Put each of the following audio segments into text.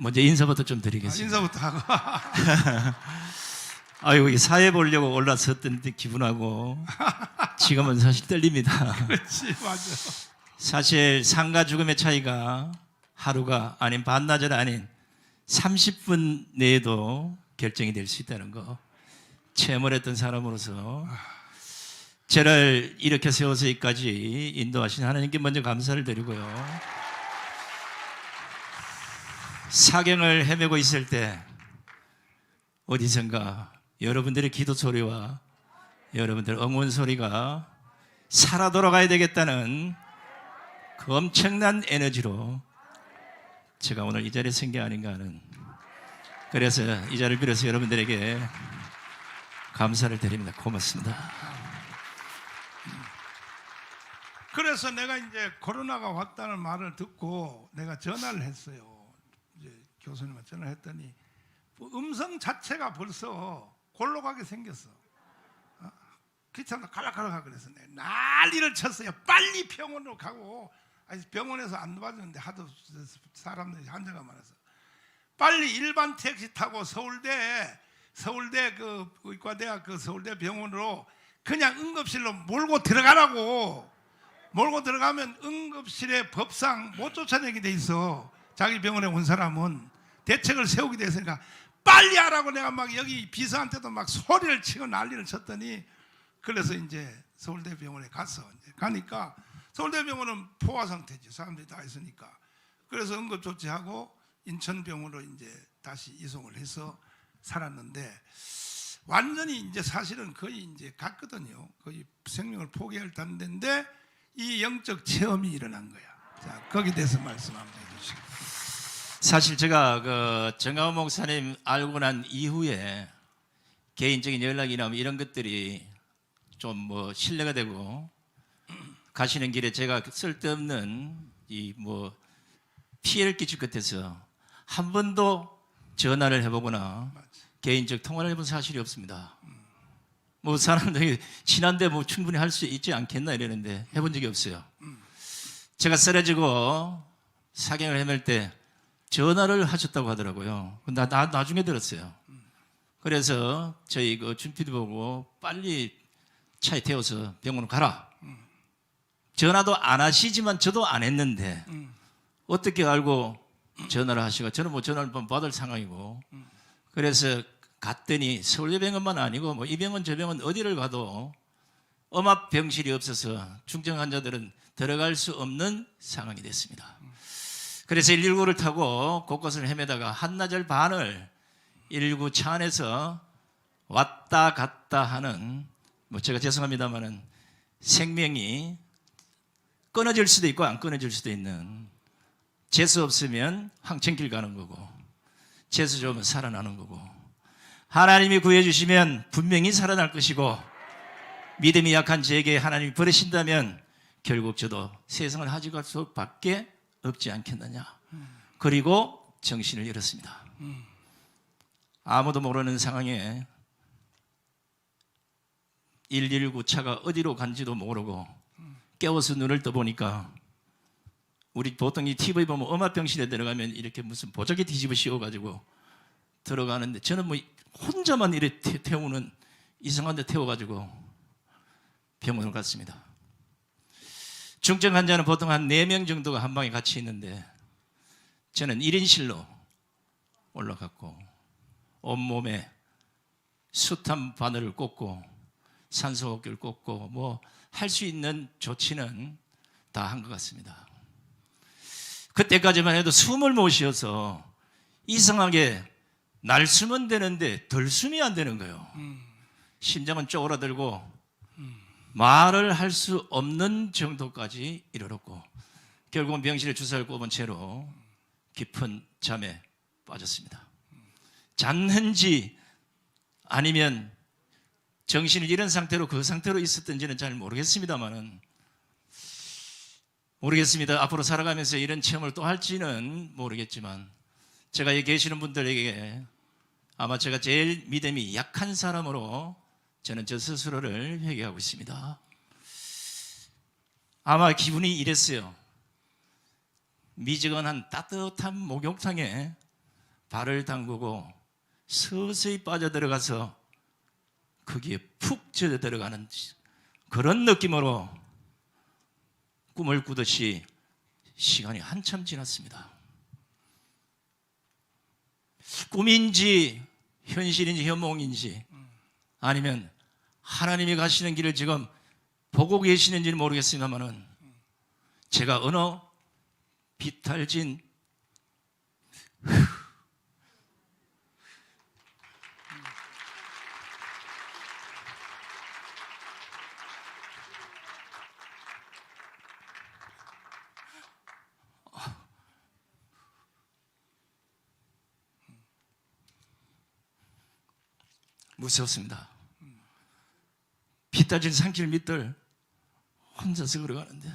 먼저 인사부터 좀 드리겠습니다. 인사부터 하고. 아이고, 사회 보려고 올라섰던 기분하고 지금은 사실 떨립니다. 그렇지, 맞아. 사실 삶과 죽음의 차이가 하루가 아닌 반나절 아닌 30분 내에도 결정이 될 수 있다는 거 체험을 했던 사람으로서 저를 이렇게 세워서 여기까지 인도하신 하나님께 먼저 감사를 드리고요. 사경을 헤매고 있을 때 어디선가 여러분들의 기도 소리와 여러분들 응원 소리가 살아 돌아가야 되겠다는 그 엄청난 에너지로 제가 오늘 이 자리에 선 게 아닌가 하는, 그래서 이 자리를 빌어서 여러분들에게 감사를 드립니다. 고맙습니다. 그래서 내가 이제 코로나가 왔다는 말을 듣고 내가 전화를 했어요. 이제 교수님한테 전화를 했더니 음성 자체가 벌써 골로 가게 생겼어. 귀찮아 갈락갈락하고 그래서 내가 난리를 쳤어요. 빨리 병원으로 가고, 아니 병원에서 안 받았는데 하도 사람들이 환자가 많아서 빨리 일반 택시 타고 서울대 그 의과대학 그 서울대 병원으로 그냥 응급실로 몰고 들어가라고. 몰고 들어가면 응급실에 법상 못 쫓아내게 돼 있어. 자기 병원에 온 사람은 대책을 세우게 돼 있으니까 빨리 하라고 내가 막 여기 비서한테도 막 소리를 치고 난리를 쳤더니, 그래서 이제 서울대 병원에 갔어. 이제 가니까 서울대 병원은 포화 상태지. 사람들이 다 있으니까. 그래서 응급 조치하고 인천병원으로 이제 다시 이송을 해서 살았는데, 완전히 이제 사실은 거의 이제 갔거든요. 거의 생명을 포기할 단계인데 이 영적 체험이 일어난 거야. 자, 거기에 대해서 말씀 한번 해주시고. 사실 제가 그 정가훈 목사님 알고 난 이후에 개인적인 연락이나 뭐 이런 것들이 좀 뭐 신뢰가 되고, 가시는 길에 제가 쓸데없는 이 뭐 피해를 끼칠 것 같아서 한 번도 전화를 해보거나 개인적 통화를 해본 사실이 없습니다. 뭐 사람들이 친한데 뭐 충분히 할 수 있지 않겠나 이러는데 해본 적이 없어요. 제가 쓰러지고 사경을 헤맬 때 전화를 하셨다고 하더라고요. 나중에 들었어요. 그래서 저희 그 준피디 보고 빨리 차에 태워서 병원으로 가라. 전화도 안 하시지만 저도 안 했는데 어떻게 알고 전화를 하시고, 저는 뭐 전화를 받을 상황이고, 그래서 갔더니 서울대병원만 아니고 뭐 이 병원 저 병원 어디를 가도 엄합 병실이 없어서 중증 환자들은 들어갈 수 없는 상황이 됐습니다. 그래서 119를 타고 곳곳을 헤매다가 한나절 반을 119 차 안에서 왔다 갔다 하는, 뭐 제가 죄송합니다만은 생명이 끊어질 수도 있고 안 끊어질 수도 있는, 재수 없으면 황천길 가는 거고 재수 좋으면 살아나는 거고, 하나님이 구해주시면 분명히 살아날 것이고, 믿음이 약한 저에게 하나님이 버리신다면 결국 저도 세상을 가져갈 수밖에 없지 않겠느냐. 그리고 정신을 잃었습니다. 아무도 모르는 상황에 119 차가 어디로 간지도 모르고 깨워서 눈을 떠보니까, 우리 보통 이 TV 보면 엄합병실에 들어가면 이렇게 무슨 보자기 뒤집어 씌워가지고 들어가는데, 저는 뭐 혼자만 이렇게 태우는 이상한 데 태워가지고 병원을 갔습니다. 중증 환자는 보통 한 4명 정도가 한 방에 같이 있는데 저는 1인실로 올라갔고, 온몸에 숱한 바늘을 꽂고 산소호흡기를 꽂고 뭐 할 수 있는 조치는 다 한 것 같습니다. 그때까지만 해도 숨을 못 쉬어서 이상하게 날숨은 되는데 덜숨이 안 되는 거예요. 심장은 쪼그라들고 말을 할 수 없는 정도까지 이르렀고, 결국은 병실에 주사를 꼽은 채로 깊은 잠에 빠졌습니다. 잤는지 아니면 정신을 잃은 상태로 그 상태로 있었던지는 잘 모르겠습니다만은, 모르겠습니다. 앞으로 살아가면서 이런 체험을 또 할지는 모르겠지만, 제가 여기 계시는 분들에게 아마 제가 제일 믿음이 약한 사람으로 저는 저 스스로를 회개하고 있습니다. 아마 기분이 이랬어요. 미지근한 따뜻한 목욕탕에 발을 담그고 서서히 빠져들어가서 거기에 푹 젖어 들어가는 그런 느낌으로 꿈을 꾸듯이 시간이 한참 지났습니다. 꿈인지 현실인지 현몽인지 아니면 하나님이 가시는 길을 지금 보고 계시는지는 모르겠습니다만은 제가 어느 비탈진 무서웠습니다. 비탈진 산길 밑을 혼자서 걸어가는데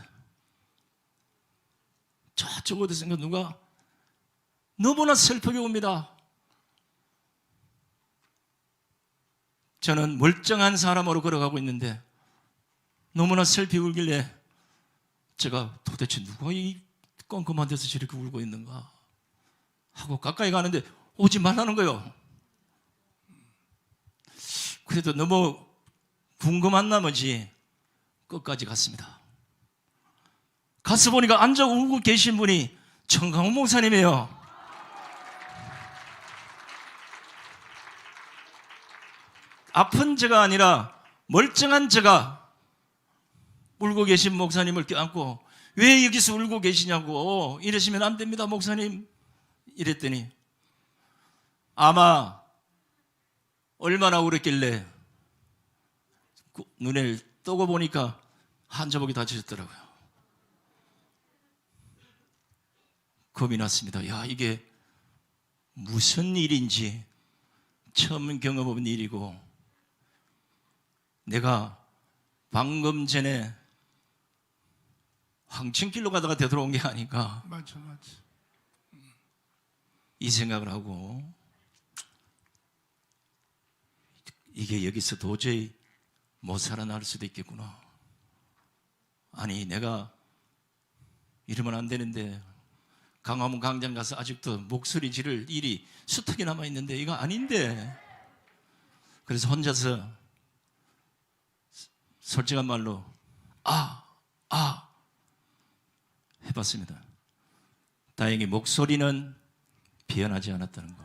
저쪽 어디선가 누가 너무나 슬프게 옵니다. 저는 멀쩡한 사람으로 걸어가고 있는데 너무나 슬피 울길래 제가 도대체 누가 이 껌껌한 데서 저렇게 울고 있는가 하고 가까이 가는데 오지 말라는 거예요. 그래도 너무 궁금한 나머지 끝까지 갔습니다. 가서 보니까 앉아 울고 계신 분이 정강훈 목사님이에요. 아픈 제가 아니라 멀쩡한 제가 울고 계신 목사님을 껴안고 왜 여기서 울고 계시냐고 이러시면 안 됩니다 목사님 이랬더니 아마 얼마나 울었길래 눈을 뜨고 보니까 한자복이 다치셨더라고요. 겁이 났습니다. 야, 이게 무슨 일인지 처음 경험해본 일이고 내가 방금 전에 황천길로 가다가 되돌아온 게 아닌가 맞죠. 이 생각을 하고 이게 여기서 도저히 못 살아날 수도 있겠구나. 아니 내가 이러면 안 되는데 강화문 광장 가서 아직도 목소리 지를 일이 수탁이 남아있는데 이거 아닌데 그래서 혼자서 솔직한 말로 해봤습니다. 다행히 목소리는 변하지 않았다는 거.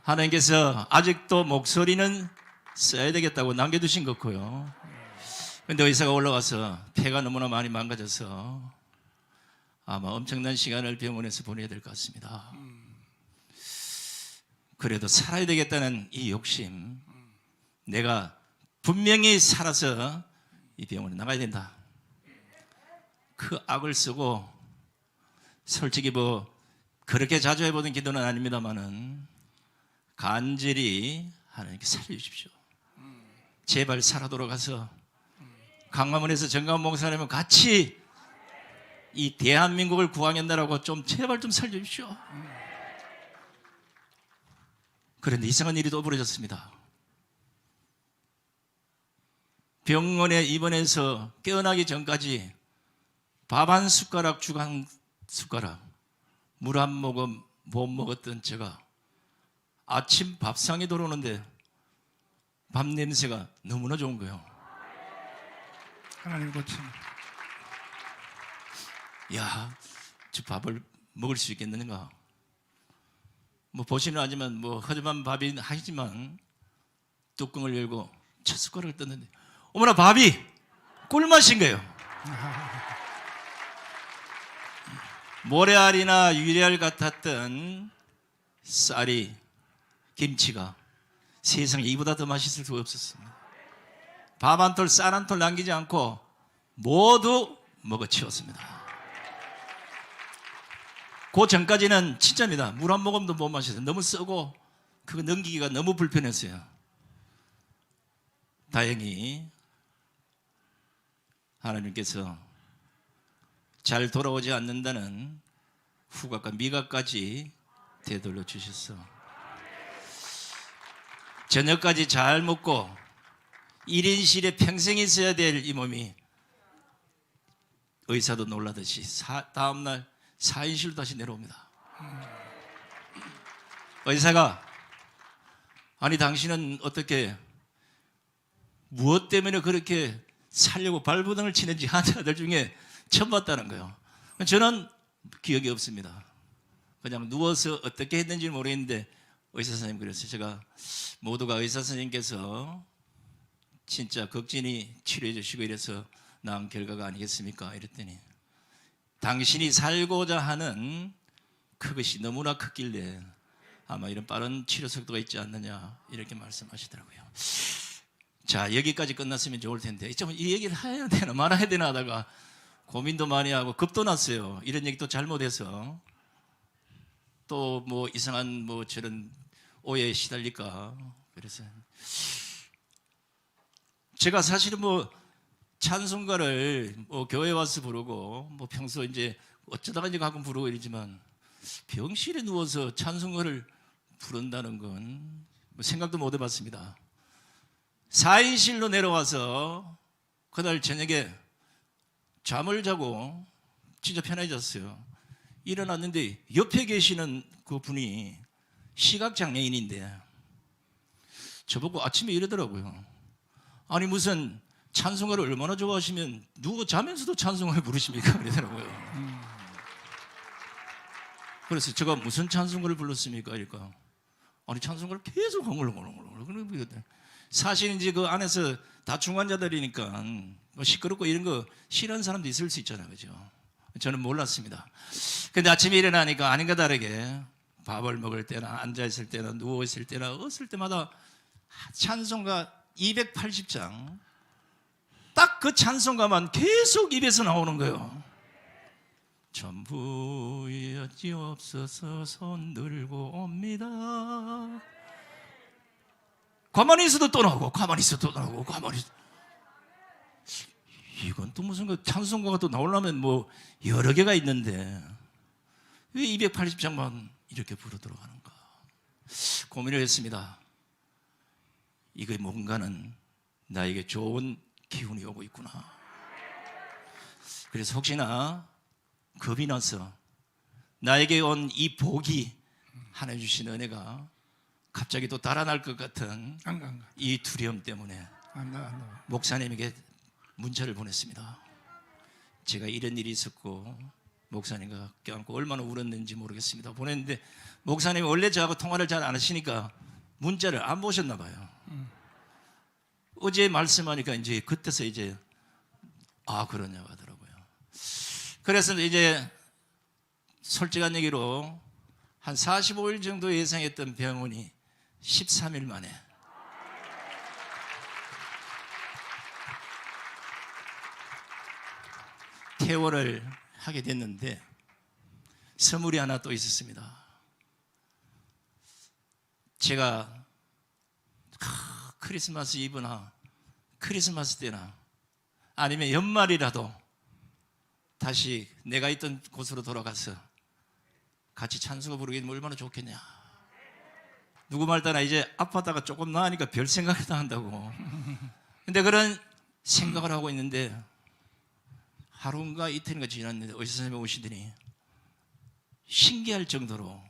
하나님께서 아직도 목소리는 써야 되겠다고 남겨두신 거고요. 그런데 의사가 올라와서 폐가 너무나 많이 망가져서 아마 엄청난 시간을 병원에서 보내야 될 것 같습니다. 그래도 살아야 되겠다는 이 욕심, 내가 분명히 살아서 이 병원에 나가야 된다. 그 악을 쓰고 솔직히 뭐 그렇게 자주 해보는 기도는 아닙니다만은 간절히 하나님께 살려주십시오. 제발 살아 돌아가서 강화문에서 정강훈 목사님은 같이 이 대한민국을 구하겠다라고 좀 제발 좀 살려주십시오. 그런데 이상한 일이 또 벌어졌습니다. 병원에 입원해서 깨어나기 전까지 밥 한 숟가락, 죽 한 숟가락, 물 한 모금 못 먹었던 제가 아침 밥상에 들어오는데 밥 냄새가 너무나 좋은 거예요. 하나님 고침. 야, 저 밥을 먹을 수 있겠는가? 뭐 보시는 하지만 뭐 허름한 밥이 하지만 뚜껑을 열고 첫 숟가락을 떴는데 어머나 밥이 꿀맛인 거예요. 모래알이나 유리알 같았던 쌀이 김치가 세상에 이보다 더 맛있을 수가 없었습니다. 밥 한 톨, 쌀 한 톨 남기지 않고 모두 먹어치웠습니다. 그 전까지는 진짜입니다. 물 한 모금도 못 마셨어요. 너무 쓰고 그거 넘기기가 너무 불편했어요. 다행히 하나님께서 잘 돌아오지 않는다는 후각과 미각까지 되돌려 주셨어. 저녁까지 잘 먹고 1인실에 평생 있어야 될 이 몸이 의사도 놀라듯이 다음날 4인실로 다시 내려옵니다. 의사가 아니 당신은 어떻게 무엇 때문에 그렇게 살려고 발부등을 치는지 환자들 중에 처음 봤다는 거예요. 저는 기억이 없습니다. 그냥 누워서 어떻게 했는지 모르겠는데 의사 선생님 그랬어요. 제가 모두가 의사 선생님께서 진짜 극진히 치료해 주시고 이래서 나은 결과가 아니겠습니까? 이랬더니 당신이 살고자 하는 그것이 너무나 컸길래 아마 이런 빠른 치료 속도가 있지 않느냐 이렇게 말씀하시더라고요. 자, 여기까지 끝났으면 좋을 텐데 이 얘기를 해야 되나 말아야 되나 하다가 고민도 많이 하고 겁도 났어요. 이런 얘기 또 잘못해서 또 뭐 이상한 뭐 저런 오해에 시달릴까. 그래서 제가 사실은 뭐 찬송가를 뭐 교회 와서 부르고 뭐 평소 이제 어쩌다가 이제 가끔 부르고 이러지만 병실에 누워서 찬송가를 부른다는 건 뭐 생각도 못 해봤습니다. 4인실로 내려와서 그날 저녁에 잠을 자고 진짜 편해졌어요. 일어났는데 옆에 계시는 그 분이 시각장애인인데 저보고 아침에 이러더라고요. 아니 무슨 찬송가를 얼마나 좋아하시면 누워 자면서도 찬송가를 부르십니까? 그러더라고요. 그래서 제가 무슨 찬송가를 불렀습니까? 이러니까 아니 찬송가를 계속 흥얼흥얼. 사실 이제 그 안에서 다 중환자들이니까 뭐 시끄럽고 이런 거 싫어하는 사람도 있을 수 있잖아요, 그죠? 저는 몰랐습니다. 근데 아침에 일어나니까 아닌가 다르게 밥을 먹을 때나 앉아 있을 때나 누워 있을 때나 어을 때마다 찬송가 280장 딱 그 찬송가만 계속 입에서 나오는 거예요. 전부 여지없어서 손 들고 옵니다. 가만히 있어도 또 나오고 가만히 있어도 또 나오고 가만히 있어도. 이건 또 무슨 그 찬송가가 또 나오려면 뭐 여러 개가 있는데 왜 280장만 이렇게 부르도록 하는가 고민을 했습니다. 이게 뭔가는 나에게 좋은 기운이 오고 있구나. 그래서 혹시나 겁이 나서 나에게 온 이 복이 하나님 주신 은혜가 갑자기 또 달아날 것 같은 이 두려움 때문에 목사님에게 문자를 보냈습니다. 제가 이런 일이 있었고 목사님과 껴안고 얼마나 울었는지 모르겠습니다. 보냈는데 목사님이 원래 저하고 통화를 잘 안 하시니까 문자를 안 보셨나 봐요. 어제 말씀하니까 이제 그때서 이제 그러냐고 하더라고요. 그래서 이제 솔직한 얘기로 한 45일 정도 예상했던 병원이 13일 만에 퇴원을 하게 됐는데 선물이 하나 또 있었습니다. 제가 크리스마스 이브나 크리스마스 때나 아니면 연말이라도 다시 내가 있던 곳으로 돌아가서 같이 찬송가 부르게 되면 얼마나 좋겠냐. 누구 말 따나 이제 아팠다가 조금 나으니까 별 생각을 다 한다고. 근데 그런 생각을 하고 있는데 하루인가 이틀인가 지났는데 의사 선생님이 오시더니 신기할 정도로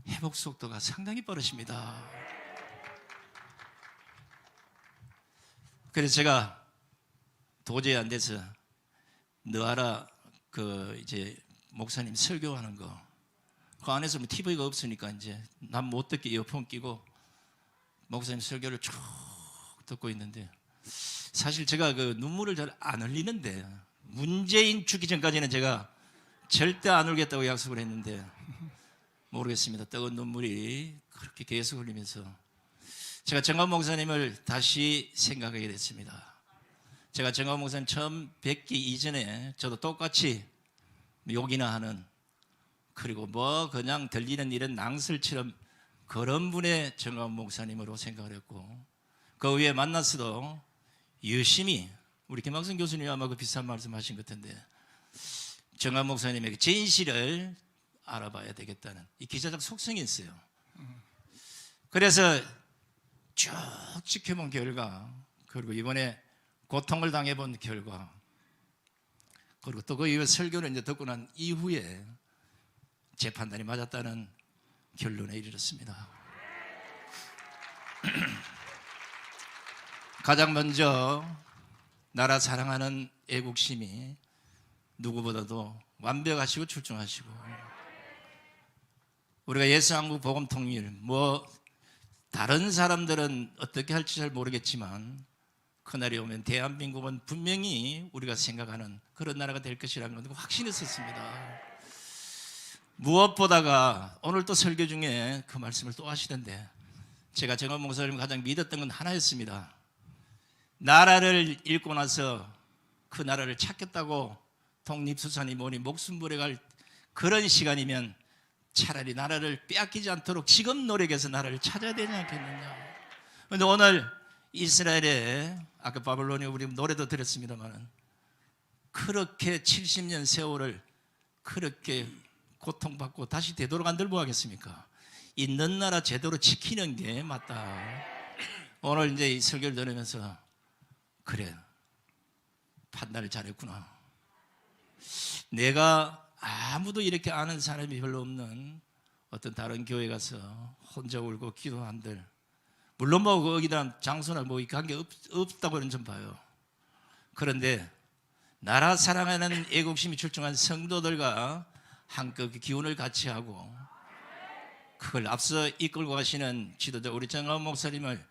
회복 속도가 상당히 빠르십니다. 그래서 제가 도저히 안 돼서 너 알아 이제 목사님 설교하는 거 그 안에서 뭐 TV가 없으니까 이제 난 못 듣게 이어폰 끼고 목사님 설교를 쭉 듣고 있는데 사실 제가 그 눈물을 잘 안 흘리는데 문재인 죽기 전까지는 제가 절대 안 울겠다고 약속을 했는데 모르겠습니다. 뜨거운 눈물이 그렇게 계속 흘리면서 제가 정광 목사님을 다시 생각하게 됐습니다. 제가 정광 목사님 처음 뵙기 이전에 저도 똑같이 욕이나 하는 그리고 뭐 그냥 들리는 이런 낭설처럼 그런 분의 정광 목사님으로 생각을 했고 그 위에 만났어도 열심히 우리 김학성 교수님이 아마 그 비슷한 말씀하신 것 같은데 정광 목사님에게 진실을 알아봐야 되겠다는 이 기자적 속성이 있어요. 그래서 쭉 지켜본 결과 그리고 이번에 고통을 당해본 결과 그리고 또 그 이후 설교를 이제 듣고 난 이후에 제 판단이 맞았다는 결론에 이르렀습니다. 가장 먼저 나라 사랑하는 애국심이 누구보다도 완벽하시고 출중하시고, 우리가 예수한국 복음 통일 다른 사람들은 어떻게 할지 잘 모르겠지만 그날이 오면 대한민국은 분명히 우리가 생각하는 그런 나라가 될 것이라는 건 확신했었습니다. 무엇보다가 오늘 또 설교 중에 그 말씀을 또 하시던데, 제가 정원 목사님 가장 믿었던 건 하나였습니다. 나라를 잃고 나서 그 나라를 찾겠다고 독립수산이 뭐니 목숨 버려갈 그런 시간이면 차라리 나라를 빼앗기지 않도록 지금 노력해서 나라를 찾아야 되지 않겠느냐. 그런데 오늘 이스라엘에, 아까 바벨론에 우리 노래도 들었습니다만, 그렇게 70년 세월을 그렇게 고통받고 다시 되도록 안들 뭐 하겠습니까? 있는 나라 제대로 지키는 게 맞다. 오늘 이제 이 설교를 들으면서 그래, 판단을 잘했구나. 내가 아무도 이렇게 아는 사람이 별로 없는 어떤 다른 교회 가서 혼자 울고 기도한들, 물론 뭐 거기다 장소나 뭐 관계 없다고는 좀 봐요. 그런데 나라 사랑하는 애국심이 출중한 성도들과 한껏 기운을 같이 하고 그걸 앞서 이끌고 가시는 지도자 우리 정하원 목사님을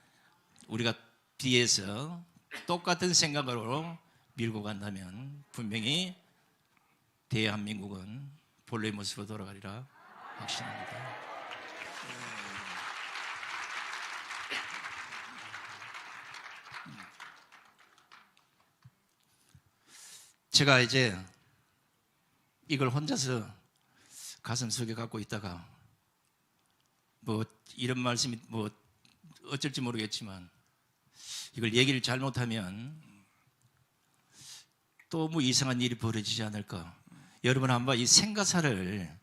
우리가 뒤에서 똑같은 생각으로 밀고 간다면 분명히 대한민국은 본래의 모습으로 돌아가리라 확신합니다. 제가 이제 이걸 혼자서 가슴속에 갖고 있다가 뭐 이런 말씀이 뭐 어쩔지 모르겠지만 이걸 얘기를 잘못하면 또 뭐 이상한 일이 벌어지지 않을까. 여러분 한번 이 생가사를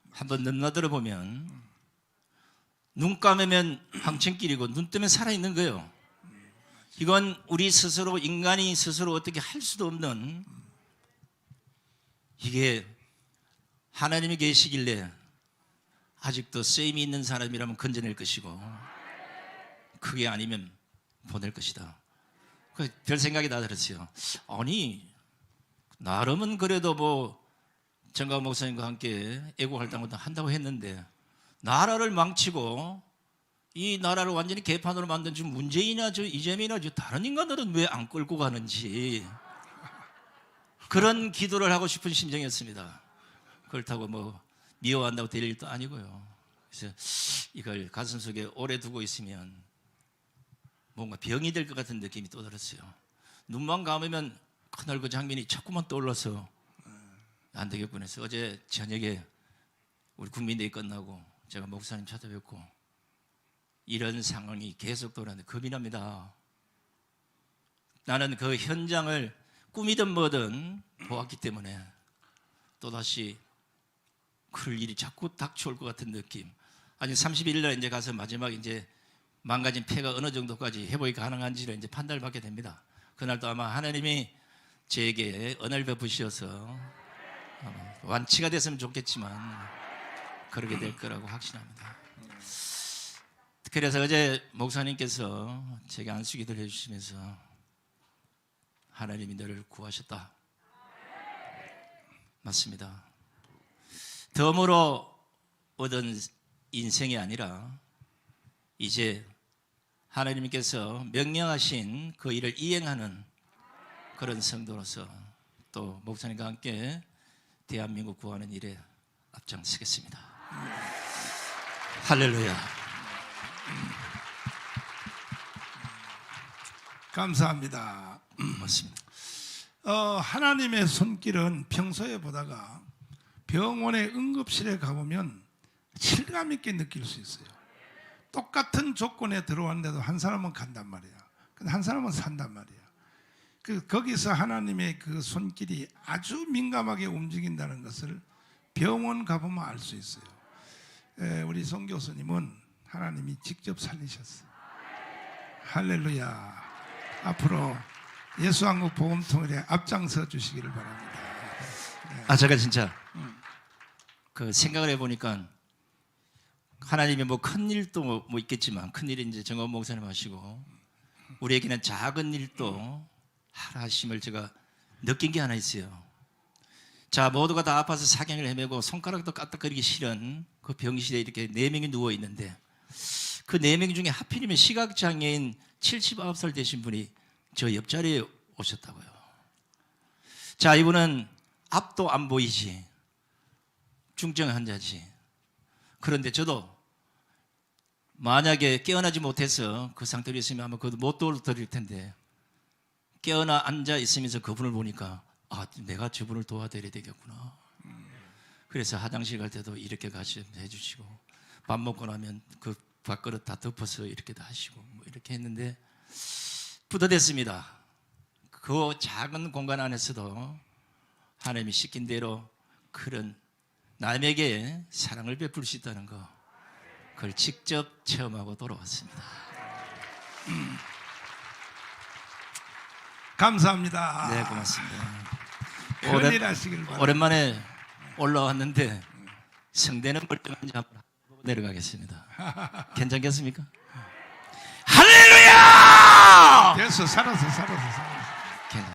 한번 넘나들어 보면 눈 감으면 황천길이고 눈 뜨면 살아있는 거예요. 이건 우리 스스로, 인간이 스스로 어떻게 할 수도 없는, 이게 하나님이 계시길래 아직도 쌤이 있는 사람이라면 건져낼 것이고 그게 아니면 보낼 것이다. 별 생각이 다 들었어요. 아니 나름은 그래도 뭐 정가원 목사님과 함께 애국활동을 한다고 했는데 나라를 망치고 이 나라를 완전히 개판으로 만든 지금 문재인이나 이재명이나 다른 인간들은 왜 안 끌고 가는지 그런 기도를 하고 싶은 심정이었습니다. 그렇다고 뭐 미워한다고 될 일도 아니고요. 그래서 이걸 가슴속에 오래 두고 있으면 뭔가 병이 될 것 같은 느낌이 또 들었어요. 눈만 감으면 그날 그 장면이 자꾸만 떠올라서 안 되겠구나 해서 어제 저녁에 우리 국민대회 끝나고 제가 목사님 찾아뵙고 이런 상황이 계속 돌아오는데 겁이 납니다. 나는 그 현장을 꿈이든 뭐든 보았기 때문에 또다시 그럴 일이 자꾸 닥쳐올 것 같은 느낌. 아니 31일 날 이제 가서 마지막 이제 망가진 폐가 어느 정도까지 회복이 가능한지를 이제 판단을 받게 됩니다. 그날도 아마 하나님이 제게 은혜를 베푸셔서 완치가 됐으면 좋겠지만 그렇게 될 거라고 확신합니다. 그래서 어제 목사님께서 제게 안수기도를 해주시면서 하나님이 너를 구하셨다. 맞습니다. 덤으로 얻은 인생이 아니라 이제 하나님께서 명령하신 그 일을 이행하는 그런 성도로서 또 목사님과 함께 대한민국 구하는 일에 앞장서겠습니다. 할렐루야. 감사합니다. 맞습니다. 하나님의 손길은 평소에 보다가 병원의 응급실에 가보면 실감 있게 느낄 수 있어요. 똑같은 조건에 들어왔는데도 한 사람은 간단 말이야. 근데 한 사람은 산단 말이야. 거기서 하나님의 그 손길이 아주 민감하게 움직인다는 것을 병원 가보면 알 수 있어요. 우리 송 교수님은 하나님이 직접 살리셨어요. 할렐루야. 앞으로 예수한국 복음통일에 앞장서 주시기를 바랍니다. 제가 진짜 그 생각을 해보니까 하나님이 뭐 큰 일도 뭐 있겠지만 큰 일이 이제 정원 목사님 하시고 우리에게는 작은 일도 하라 하심을 제가 느낀 게 하나 있어요. 자, 모두가 다 아파서 사경을 헤매고 손가락도 까딱거리기 싫은 그 병실에 이렇게 4명이 누워 있는데 그 4명 중에 하필이면 시각장애인 79살 되신 분이 저 옆자리에 오셨다고요. 자, 이분은 앞도 안 보이지, 중증 환자지. 그런데 저도 만약에 깨어나지 못해서 그 상태로 있으면 아마 그것도 못 도와드릴 텐데 깨어나 앉아 있으면서 그분을 보니까 아, 내가 저분을 도와드려야 되겠구나. 그래서 화장실 갈 때도 이렇게 가시 해주시고 밥 먹고 나면 그 밥그릇 다 덮어서 이렇게 다 하시고 뭐 이렇게 했는데 뿌듯했습니다. 그 작은 공간 안에서도 하나님이 시킨 대로 그런 남에게 사랑을 베풀 수 있다는 거, 그걸 직접 체험하고 돌아왔습니다. 감사합니다. 네, 고맙습니다. 큰일 하시길 바랍니다. 오랜만에 올라왔는데 성대는 멀쩡한지 한번 보고 내려가겠습니다. 괜찮겠습니까? 할렐루야! 됐어, 살았어.